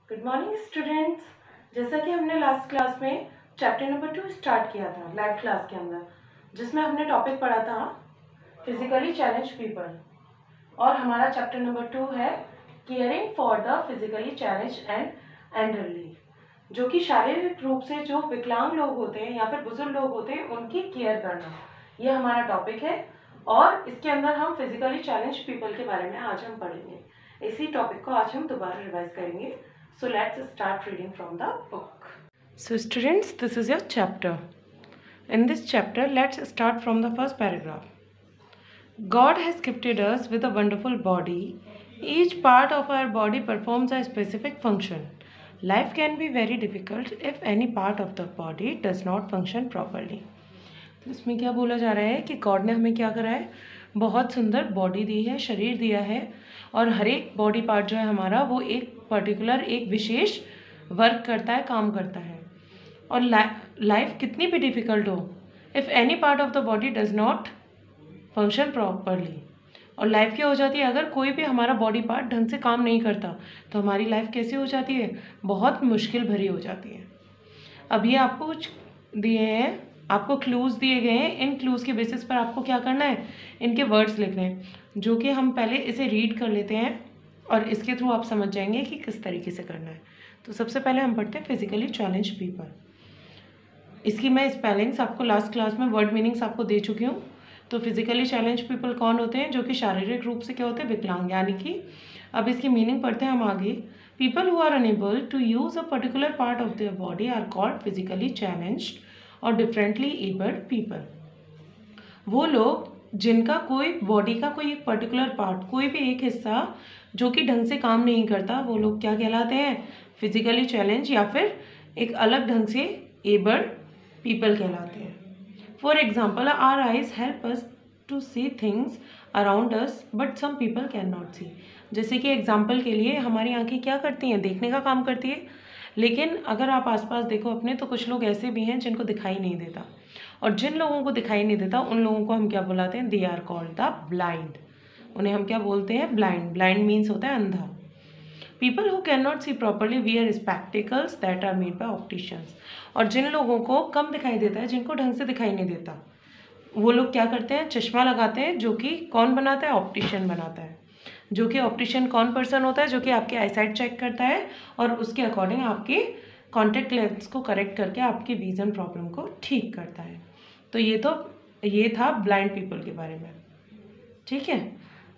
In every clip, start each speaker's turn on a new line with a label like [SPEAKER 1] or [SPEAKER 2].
[SPEAKER 1] Good morning students. जैसा कि हमने लास्ट क्लास में चैप्टर नंबर 2 स्टार्ट किया था लाइव क्लास के अंदर, जिसमें हमने टॉपिक पढ़ा था फिजिकली चैलेंज पीपल, और हमारा चैप्टर नंबर 2 है caring for the physically challenge and elderly, जो कि शारीरिक रूप से जो विकलांग लोग होते हैं या फिर बुजुर्ग लोग होते हैं उनकी केयर करना, ये हमारा टॉपिक है। और इसके अंदर हम फिजिकली चैलेंज पीपल के बारे में आज हम पढ़ेंगे। इसी टॉपिक को आज हम दोबारा रिवाइज करेंगे। So let's start reading from the book. So students, this is your chapter. In this chapter, let's start from the first paragraph. God has gifted us with a wonderful body. Each part of our body performs a specific function. Life can be very difficult if any part of the body does not function properly. तो इसमें क्या बोला जा रहा है कि God ने हमें क्या करा है, बहुत सुंदर बॉडी दी है, शरीर दिया है, और हर एक बॉडी पार्ट जो है हमारा वो एक पर्टिकुलर एक विशेष वर्क करता है, काम करता है। और लाइफ कितनी भी डिफ़िकल्ट हो, if any part of the body does not function properly, और लाइफ क्या हो जाती है, अगर कोई भी हमारा बॉडी पार्ट ढंग से काम नहीं करता तो हमारी लाइफ कैसी हो जाती है, बहुत मुश्किल भरी हो जाती है। अब ये आपको कुछ दिए हैं, आपको क्लूज़ दिए गए हैं। इन क्लूज़ के बेसिस पर आपको क्या करना है, इनके वर्ड्स लिखने हैं, जो कि हम पहले इसे रीड कर लेते हैं और इसके थ्रू आप समझ जाएंगे कि किस तरीके से करना है। तो सबसे पहले हम पढ़ते हैं फिजिकली चैलेंज पीपल। इसकी मैं स्पेलिंग्स आपको लास्ट क्लास में वर्ड मीनिंग्स आपको दे चुकी हूँ। तो फिजिकली चैलेंज पीपल कौन होते हैं, जो कि शारीरिक रूप से क्या होते हैं, विकलांग, यानी कि अब इसकी मीनिंग पढ़ते हैं हम आगे। People who are unable to use a particular part of their body are called physically challenged और डिफरेंटली एबल्ड पीपल। वो लोग जिनका कोई बॉडी का कोई एक पर्टिकुलर पार्ट, कोई भी एक हिस्सा जो कि ढंग से काम नहीं करता, वो लोग क्या कहलाते हैं, फिजिकली चैलेंज या फिर एक अलग ढंग से एबल्ड पीपल कहलाते हैं। For example, our eyes help us to see things around us but some people can not see. जैसे कि एग्जाम्पल के लिए हमारी आंखें क्या करती हैं, देखने का काम करती है, लेकिन अगर आप आसपास देखो अपने, तो कुछ लोग ऐसे भी हैं जिनको दिखाई नहीं देता, और जिन लोगों को दिखाई नहीं देता उन लोगों को हम क्या बुलाते हैं, they are called the blind. उन्हें हम क्या बोलते हैं, ब्लाइंड। ब्लाइंड मीन्स होता है अंधा। People who can not see properly wear spectacles that are made by opticians. और जिन लोगों को कम दिखाई देता है, जिनको ढंग से दिखाई नहीं देता, वो लोग क्या करते हैं, चश्मा लगाते हैं, जो कि कौन बनाता है, ऑप्टिशियन बनाता है। जो कि ऑप्टिशियन कौन पर्सन होता है, जो कि आपकी आईसाइट चेक करता है और उसके अकॉर्डिंग आपके कॉन्टेक्ट लेंस को करेक्ट करके आपकी विजन प्रॉब्लम को ठीक करता है। तो ये था ब्लाइंड पीपल के बारे में, ठीक है।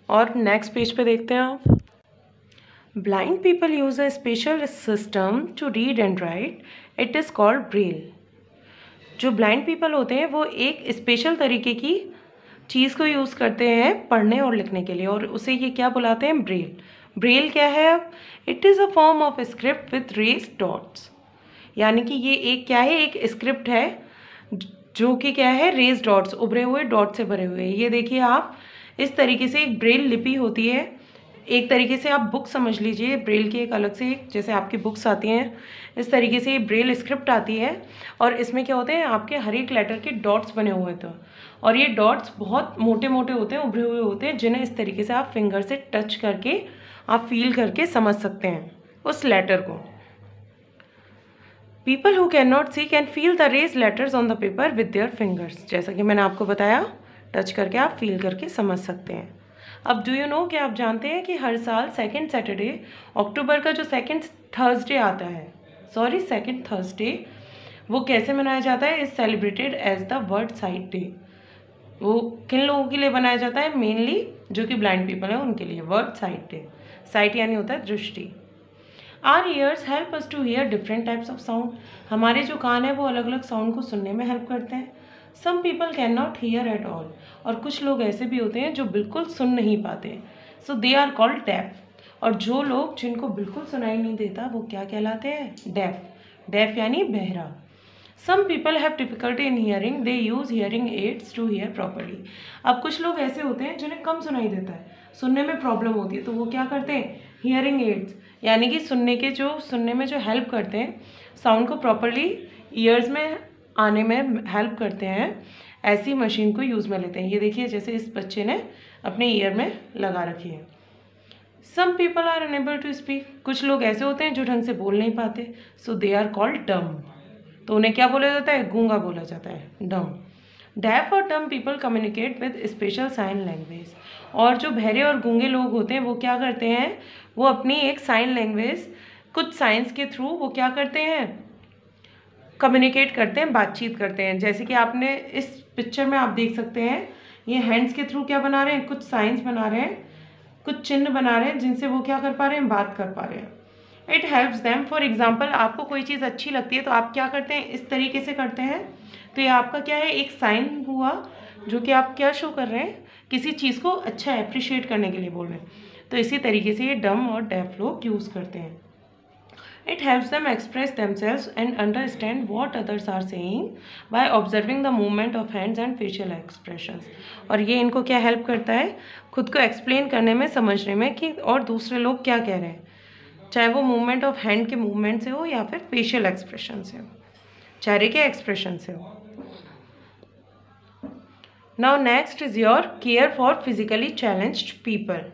[SPEAKER 1] और नेक्स्ट पेज पे देखते हैं आप। Blind people use a special system to read and write, it is called Braille. जो ब्लाइंड पीपल होते हैं वो एक स्पेशल तरीके की चीज़ को यूज़ करते हैं पढ़ने और लिखने के लिए, और उसे ये क्या बुलाते हैं, ब्रेल। ब्रेल क्या है, it is a form of script with raised dots. यानी कि ये एक क्या है, एक स्क्रिप्ट है जो कि क्या है, रेस्ड डॉट्स, उभरे हुए डॉट से भरे हुए। ये देखिए आप, इस तरीके से एक ब्रेल लिपि होती है। एक तरीके से आप बुक समझ लीजिए, ब्रेल की एक अलग से, जैसे आपकी बुक्स आती हैं इस तरीके से ये ब्रेल स्क्रिप्ट आती है, और इसमें क्या होते हैं, आपके हर एक लेटर के डॉट्स बने हुए थे, और ये डॉट्स बहुत मोटे मोटे होते हैं, उभरे हुए होते हैं, जिन्हें इस तरीके से आप फिंगर से टच करके आप फील करके समझ सकते हैं उस लेटर को। People who can not see can feel the raised letters on the paper with their fingers. जैसा कि मैंने आपको बताया, टच करके आप फील करके समझ सकते हैं। अब डू यू नो, कि आप जानते हैं कि हर साल सेकेंड सैटरडे अक्टूबर का जो सेकेंड थर्सडे आता है, सेकेंड थर्सडे, वो कैसे मनाया जाता है, is celebrated as the world sight day. वो किन लोगों के लिए बनाया जाता है, मेनली जो कि ब्लाइंड पीपल है उनके लिए, वर्ल्ड साइट डे। साइट यानी होता है दृष्टि। Our ears help us to hear different types of sound. हमारे जो कान है वो अलग अलग साउंड को सुनने में हेल्प करते हैं। Some people can not hear at all. और कुछ लोग ऐसे भी होते हैं जो बिल्कुल सुन नहीं पाते, सो दे आर कॉल्ड डेफ। और जो लोग जिनको बिल्कुल सुनाई नहीं देता वो क्या कहलाते हैं, डेफ। डेफ यानी बहरा। Some people have difficulty in hearing, they use hearing aids to hear properly. अब कुछ लोग ऐसे होते हैं जिन्हें कम सुनाई देता है, सुनने में प्रॉब्लम होती है, तो वो क्या करते हैं, हियरिंग एड्स, यानी कि सुनने में जो हेल्प करते हैं, साउंड को प्रॉपरली ईयर्स में आने में हेल्प करते हैं, ऐसी मशीन को यूज़ में लेते हैं। ये देखिए, जैसे इस बच्चे ने अपने ईयर में लगा रखी है। Some people are unable to speak, कुछ लोग ऐसे होते हैं जो ढंग से बोल नहीं पाते, सो दे आर कॉल्ड डम, तो उन्हें क्या बोला जाता है, गूंगा बोला जाता है, डम। डेफ और dumb people communicate with special sign language, और जो बहरे और गूंगे लोग होते हैं वो क्या करते हैं, वो अपनी एक साइन लैंग्वेज कुछ साइंस के थ्रू वो क्या करते हैं, कम्युनिकेट करते हैं, बातचीत करते हैं। जैसे कि आपने इस पिक्चर में आप देख सकते हैं, ये हैंड्स के थ्रू क्या बना रहे हैं, कुछ साइंस बना रहे हैं, कुछ चिन्ह बना रहे हैं, जिनसे वो क्या कर पा रहे हैं, बात कर पा रहे हैं। It helps them, for example आपको कोई चीज़ अच्छी लगती है तो आप क्या करते हैं, इस तरीके से करते हैं, तो ये आपका क्या है, एक साइन हुआ जो कि आप क्या शो कर रहे हैं, किसी चीज़ को अच्छा अप्रिशिएट करने के लिए बोल रहे हैं। तो इसी तरीके से ये डम और डेफ लोग यूज़ करते हैं। It helps them express themselves and understand what others are saying by observing the movement of hands and facial expressions. और ये इनको क्या हेल्प करता है, खुद को एक्सप्लेन करने में, समझने में कि और दूसरे लोग क्या कह रहे हैं, चाहे वो मूवमेंट ऑफ हैंड के मूवमेंट से हो या फिर फेशियल एक्सप्रेशन से हो, चेहरे के एक्सप्रेशन से हो। Now next is your care for physically challenged people,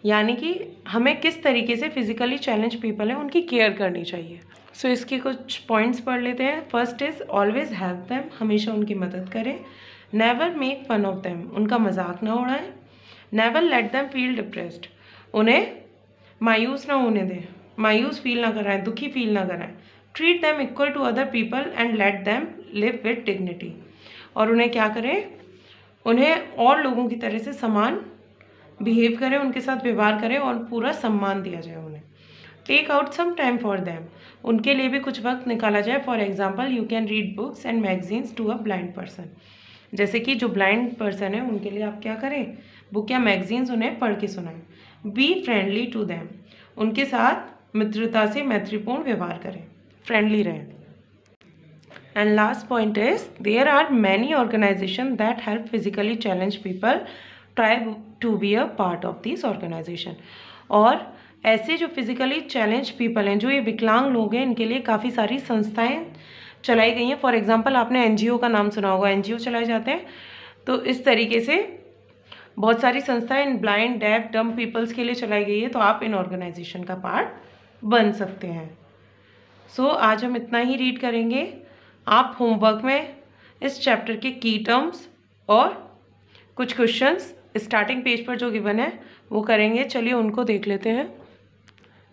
[SPEAKER 1] यानी कि हमें किस तरीके से फिजिकली चैलेंज पीपल है उनकी केयर करनी चाहिए। सो इसके कुछ पॉइंट्स पढ़ लेते हैं। First is always help them, हमेशा उनकी मदद करें। Never make fun of them, उनका मजाक ना उड़ाएं। Never let them feel depressed, उन्हें मायूस ना होने दें, मायूस फील ना कराएं, दुखी फील ना कराएं। Treat them equal to other people and let them live with dignity, और उन्हें क्या करें, उन्हें और लोगों की तरह से समान बिहेव करें, उनके साथ व्यवहार करें और पूरा सम्मान दिया जाए उन्हें। Take out some time for them, उनके लिए भी कुछ वक्त निकाला जाए। For example you can read books and magazines to a blind person, जैसे कि जो ब्लाइंड पर्सन है उनके लिए आप क्या करें, बुक या मैगजीन्स उन्हें पढ़ के सुनाएं। बी फ्रेंडली टू देम, उनके साथ मित्रता से मैत्रीपूर्ण व्यवहार करें, फ्रेंडली रहें। And last point is there are many organisation that help physically challenge people, try to be a part of this organisation. और ऐसे जो फिजिकली चैलेंज पीपल हैं, जो ये विकलांग लोग हैं, इनके लिए काफ़ी सारी संस्थाएं चलाई गई हैं। फॉर एग्जांपल आपने एनजीओ का नाम सुना होगा, एनजीओ चलाए जाते हैं। तो इस तरीके से बहुत सारी संस्थाएं इन ब्लाइंड, डेफ, डम पीपल्स के लिए चलाई गई है, तो आप इन ऑर्गेनाइजेशन का पार्ट बन सकते हैं। सो आज हम इतना ही रीड करेंगे। आप होमवर्क में इस चैप्टर के की टर्म्स और कुछ क्वेश्चंस स्टार्टिंग पेज पर जो गिवन है वो करेंगे। चलिए उनको देख लेते हैं।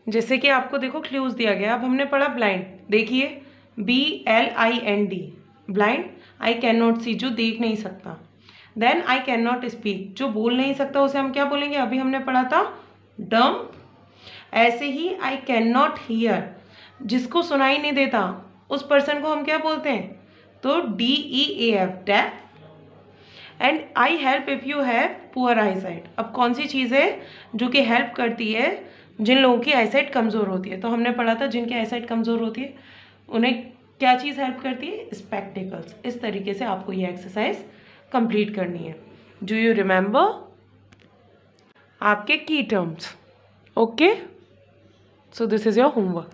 [SPEAKER 1] जैसे कि आपको देखो क्लूज दिया गया। अब हमने पढ़ा ब्लाइंड, देखिए BLIND, blind, I can not see, जो देख नहीं सकता। Then I can not speak, जो बोल नहीं सकता उसे हम क्या बोलेंगे, अभी हमने पढ़ा था डम। ऐसे ही आई कैन नॉट हियर, जिसको सुनाई नहीं देता उस पर्सन को हम क्या बोलते हैं, तो DEAF, deaf. And I help if you have poor eyesight, अब कौन सी चीज़ है जो कि हेल्प करती है जिन लोगों की आई साइट कमज़ोर होती है, तो हमने पढ़ा था जिनकी आई साइट कमज़ोर होती है उन्हें क्या चीज़ हेल्प करती है, स्पेक्टिकल्स। इस तरीके से आपको ये एक्सरसाइज कंप्लीट करनी है। डू यू रिमेंबर आपके की terms? Okay, so this is your homework.